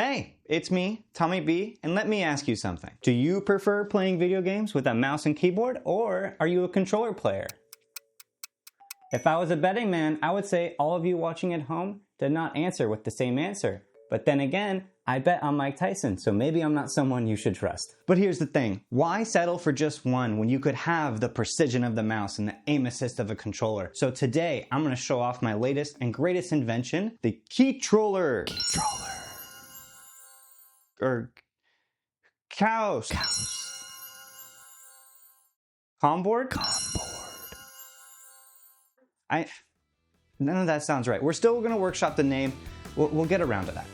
Hey, it's me, Tommy B, and let me ask you something. Do you prefer playing video games with a mouse and keyboard, or are you a controller player? If I was a betting man, I would say all of you watching at home did not answer with the same answer. But then again, I bet on Mike Tyson, so maybe I'm not someone you should trust. But here's the thing, why settle for just one when you could have the precision of the mouse and the aim assist of a controller? So today, I'm gonna show off my latest and greatest invention, the Keytroller. Or cows. Comboard? None of that sounds right. We're still gonna workshop the name. We'll get around to that.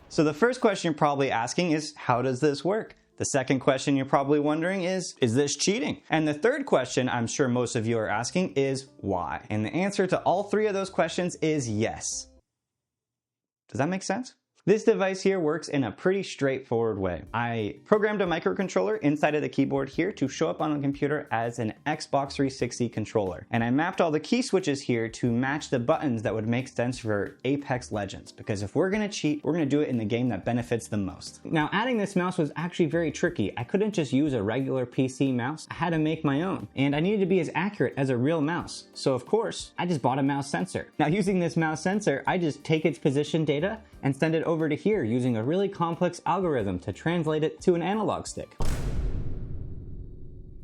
So the first question you're probably asking is, how does this work? The second question you're probably wondering is this cheating? And the third question I'm sure most of you are asking is, why? And the answer to all three of those questions is yes. Does that make sense? This device here works in a pretty straightforward way. I programmed a microcontroller inside of the keyboard here to show up on the computer as an Xbox 360 controller. And I mapped all the key switches here to match the buttons that would make sense for Apex Legends. Because if we're gonna cheat, we're gonna do it in the game that benefits the most. Now, adding this mouse was actually very tricky. I couldn't just use a regular PC mouse. I had to make my own. And I needed to be as accurate as a real mouse. So of course, I just bought a mouse sensor. Now, using this mouse sensor, I just take its position data and send it over to here using a really complex algorithm to translate it to an analog stick.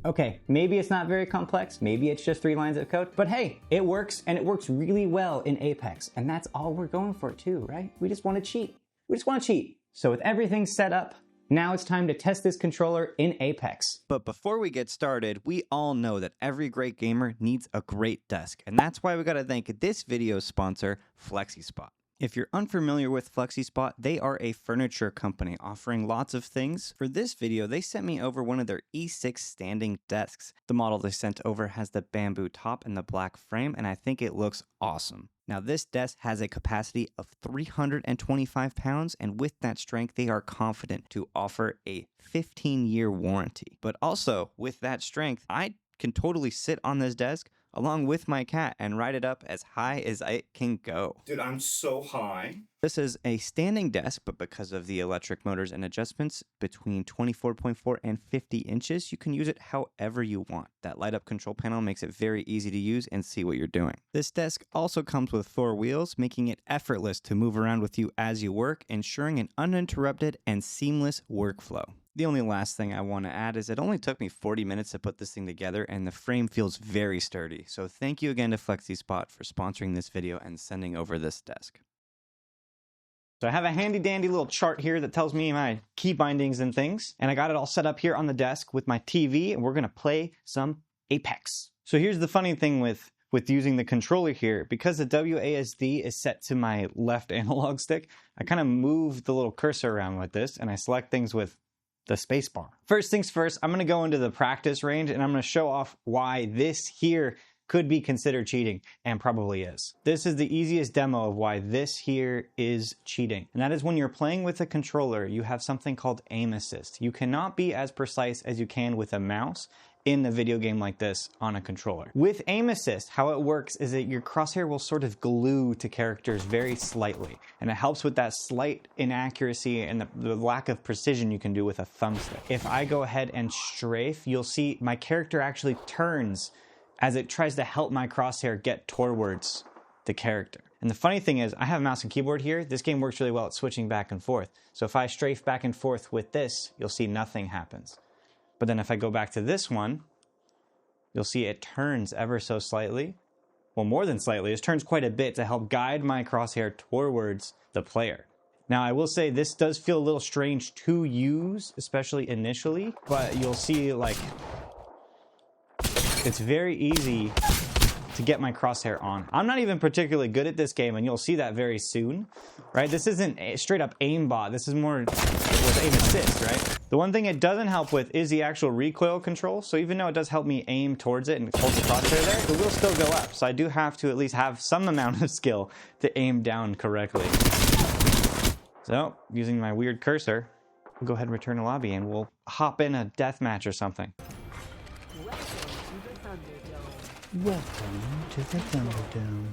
Okay, maybe it's not very complex, maybe it's just 3 lines of code, but hey, it works, and it works really well in Apex, and that's all we're going for too, right? We just want to cheat. We just want to cheat. So with everything set up, now it's time to test this controller in Apex. But before we get started, we all know that every great gamer needs a great desk, and that's why we gotta thank this video's sponsor, Flexispot. If you're unfamiliar with Flexispot, they are a furniture company offering lots of things. For this video, they sent me over one of their E6 standing desks. The model they sent over has the bamboo top and the black frame, and I think it looks awesome. Now, this desk has a capacity of 325 pounds, and with that strength, they are confident to offer a 15-year warranty. But also, with that strength, I can totally sit on this desk along with my cat and ride it up as high as it can go. Dude, I'm so high. This is a standing desk, but because of the electric motors and adjustments between 24.4 and 50 inches, you can use it however you want. That light up control panel makes it very easy to use and see what you're doing. This desk also comes with 4 wheels, making it effortless to move around with you as you work, ensuring an uninterrupted and seamless workflow. The only last thing I want to add is it only took me 40 minutes to put this thing together, and the frame feels very sturdy. So thank you again to Flexispot for sponsoring this video and sending over this desk. So I have a handy dandy little chart here that tells me my key bindings and things, and I got it all set up here on the desk with my TV, and we're gonna play some Apex. So here's the funny thing with using the controller here, because the WASD is set to my left analog stick, I kind of move the little cursor around with this, and I select things with the spacebar. First things first, I'm gonna go into the practice range and I'm gonna show off why this here could be considered cheating, and probably is. This is the easiest demo of why this here is cheating. And that is when you're playing with a controller, you have something called aim assist. You cannot be as precise as you can with a mouse in a video game like this on a controller. With aim assist, how it works is that your crosshair will sort of glue to characters very slightly, and it helps with that slight inaccuracy and the lack of precision you can do with a thumbstick. If I go ahead and strafe, you'll see my character actually turns as it tries to help my crosshair get towards the character. And the funny thing is, I have a mouse and keyboard here. This game works really well at switching back and forth. So if I strafe back and forth with this, you'll see nothing happens. But then if I go back to this one, you'll see it turns ever so slightly. Well, more than slightly, it turns quite a bit to help guide my crosshair towards the player. Now, I will say this does feel a little strange to use, especially initially, but you'll see like it's very easy to get my crosshair on. I'm not even particularly good at this game, and you'll see that very soon, right? This isn't a straight up aimbot. This is more with aim assist, right? The one thing it doesn't help with is the actual recoil control. So even though it does help me aim towards it and hold the crosshair there, it will still go up. So I do have to at least have some amount of skill to aim down correctly. So using my weird cursor, Go ahead and return to lobby and we'll hop in a death match or something. Welcome to the Thunderdome.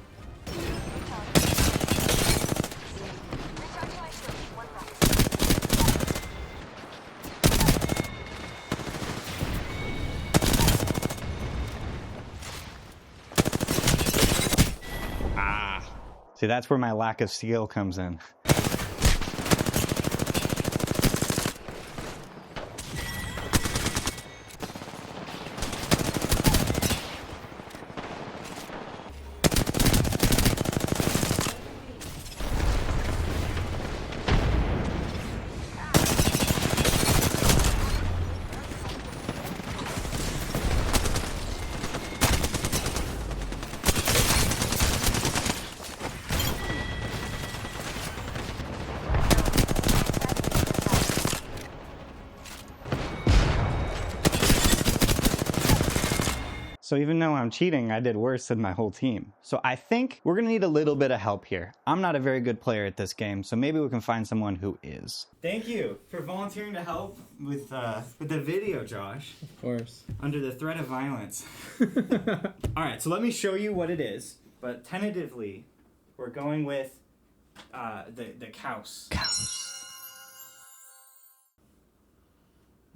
See, that's where my lack of skill comes in. So even though I'm cheating, I did worse than my whole team. So I think we're gonna need a little bit of help here. I'm not a very good player at this game, so maybe we can find someone who is. Thank you for volunteering to help with the video, Josh. Of course. Under the threat of violence. All right, so let me show you what it is. But tentatively, we're going with the cows.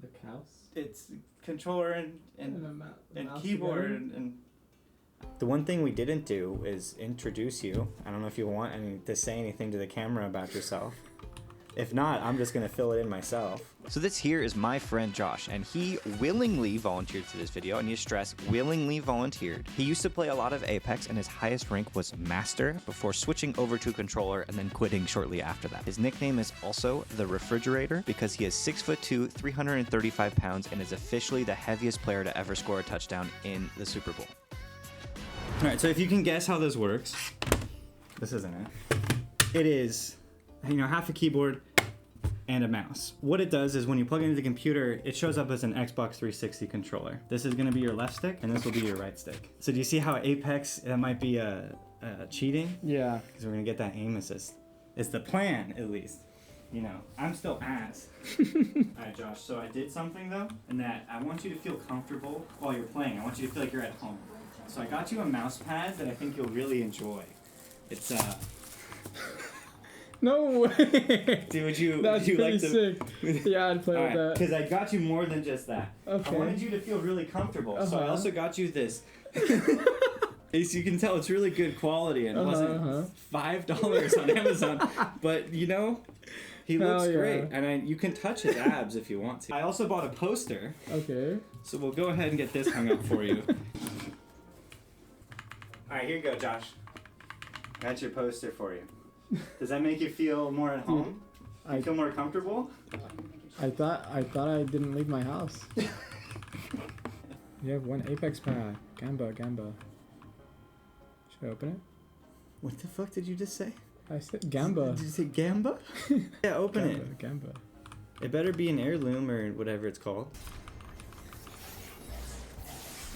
The cows? It's controller and mouse keyboard and the one thing we didn't do is introduce you. I don't know if you want to say anything to the camera about yourself. If not, I'm just gonna fill it in myself. So this here is my friend Josh, and he willingly volunteered for this video. I need to stress, willingly volunteered. He used to play a lot of Apex, and his highest rank was Master before switching over to Controller and then quitting shortly after that. His nickname is also the Refrigerator because he is 6'2", 335 pounds, and is officially the heaviest player to ever score a touchdown in the Super Bowl. All right, so if you can guess how this works, this isn't it. It is, half a keyboard and a mouse. What it does is when you plug it into the computer, it shows up as an Xbox 360 controller. This is gonna be your left stick, and this will be your right stick. So do you see how Apex, that might be cheating? Yeah. Because we're gonna get that aim assist. It's the plan, at least. I'm still ass. All right, Josh, so I did something though, and that I want you to feel comfortable while you're playing. I want you to feel like you're at home. So I got you a mouse pad that I think you'll really enjoy. It's No way! Dude, would you pretty like to... sick. Yeah, I'd play with that. Because I got you more than just that. Okay. I wanted you to feel really comfortable. So I also got you this. As you can tell, it's really good quality and it wasn't $5 on Amazon. But, he looks great. Yeah. And you can touch his abs if you want to. I also bought a poster. Okay. So we'll go ahead and get this hung up for you. All right, here you go, Josh. That's your poster for you. Does that make you feel more at home? I feel more comfortable? I thought I didn't leave my house. You have one Apex pad. Gamba. Should I open it? What the fuck did you just say? I said Gamba. Did you say Gamba? Yeah, open it. Gamba. It better be an heirloom or whatever it's called.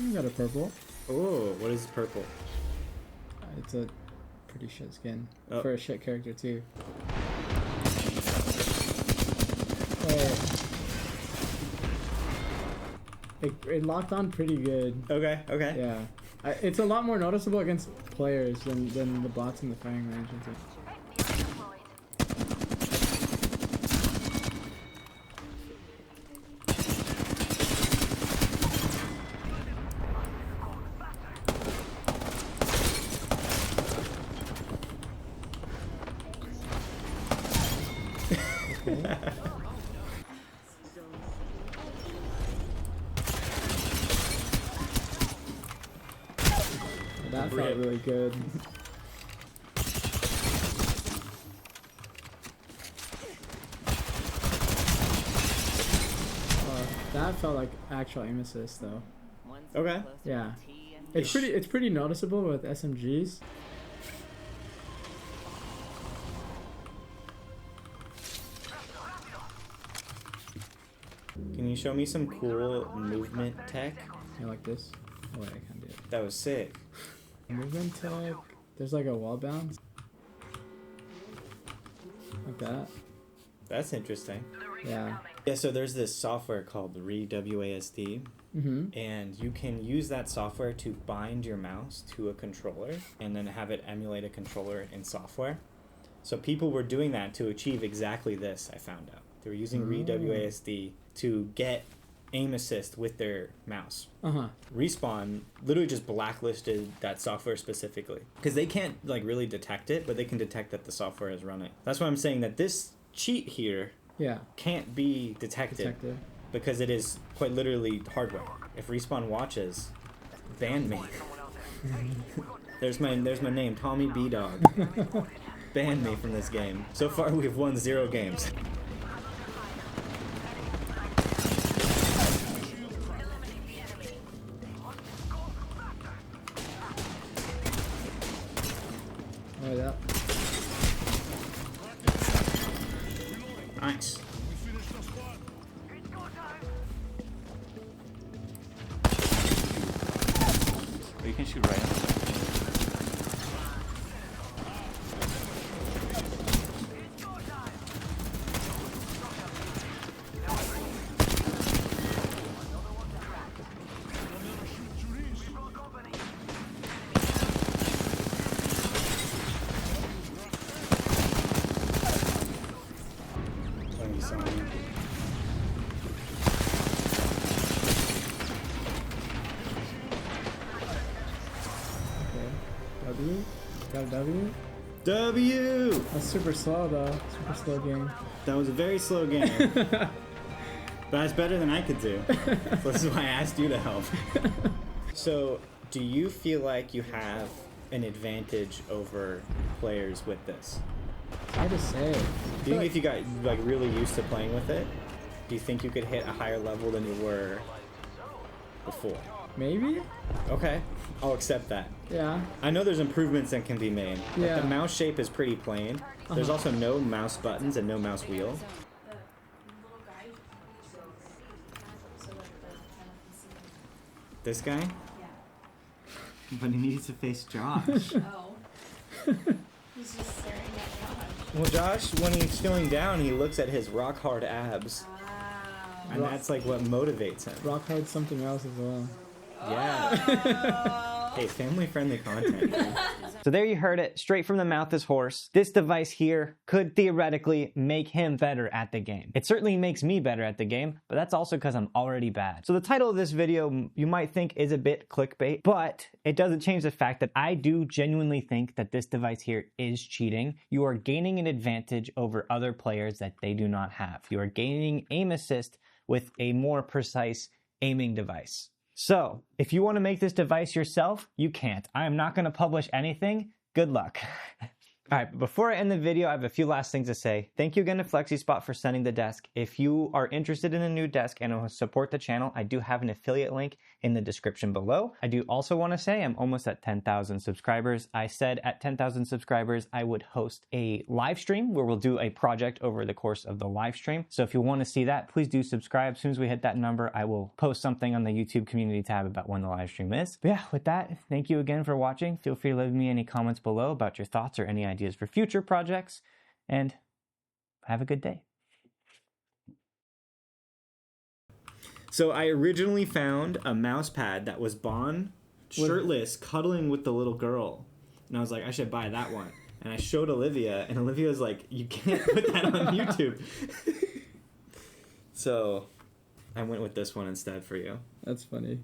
You got a purple. Oh, what is purple? It's a pretty shit skin. For a shit character too. Oh. It locked on pretty good. Okay. Yeah. It's a lot more noticeable against players than the bots in the firing range. That felt really good. That felt like actual aim assist though. Okay. Yeah. It's pretty noticeable with SMGs. Can you show me some cool movement tech? Yeah, like this. Oh wait, I can't do it. That was sick. Movement tech. There's like a wall bounce. Like that. That's interesting. Yeah. Yeah, so there's this software called WASD, and you can use that software to bind your mouse to a controller and then have it emulate a controller in software. So people were doing that to achieve exactly this, I found out. They were using WASD to get aim assist with their mouse. Respawn literally just blacklisted that software specifically because they can't like really detect it, but they can detect that the software is running. That's why I'm saying that this cheat here can't be detected because it is quite literally hardware. If Respawn watches, ban me. there's my name, Tommy B Dog. Ban me from this game. So far we've won 0 games. Oh yeah. Nice. But you can shoot right on. W? Got a W? W! That's super slow though. Super slow game. That was a very slow game. But that's better than I could do. So this is why I asked you to help. So, do you feel like you have an advantage over players with this? It's hard to say. Do you think if you got like really used to playing with it, do you think you could hit a higher level than you were before? Maybe? Okay, I'll accept that. Yeah. I know there's improvements that can be made. Yeah. Like the mouse shape is pretty plain. There's also no mouse buttons and no mouse wheel. This guy? But he needs to face Josh. Oh. He's just staring at Josh. Well, Josh, when he's feeling down, he looks at his rock hard abs. Wow. And that's like what motivates him. Rock hard something else as well. Yeah. Hey, family-friendly content. So there you heard it, straight from the mouth is horse. This device here could theoretically make him better at the game. It certainly makes me better at the game, but that's also because I'm already bad. So the title of this video you might think is a bit clickbait, but it doesn't change the fact that I do genuinely think that this device here is cheating. You are gaining an advantage over other players that they do not have. You are gaining aim assist with a more precise aiming device. So, if you want to make this device yourself, you can't. I am not going to publish anything. Good luck. All right, before I end the video, I have a few last things to say. Thank you again to Flexispot for sending the desk. If you are interested in a new desk and want to support the channel, I do have an affiliate link in the description below. I do also want to say I'm almost at 10,000 subscribers. I said at 10,000 subscribers, I would host a live stream where we'll do a project over the course of the live stream. So if you want to see that, please do subscribe. As soon as we hit that number, I will post something on the YouTube community tab about when the live stream is. But yeah, with that, thank you again for watching. Feel free to leave me any comments below about your thoughts or any ideas for future projects, and have a good day. So I originally found a mouse pad that was Bon shirtless cuddling with the little girl. And I was like, I should buy that one. And I showed Olivia, and Olivia was like, you can't put that on YouTube. So I went with this one instead for you. That's funny.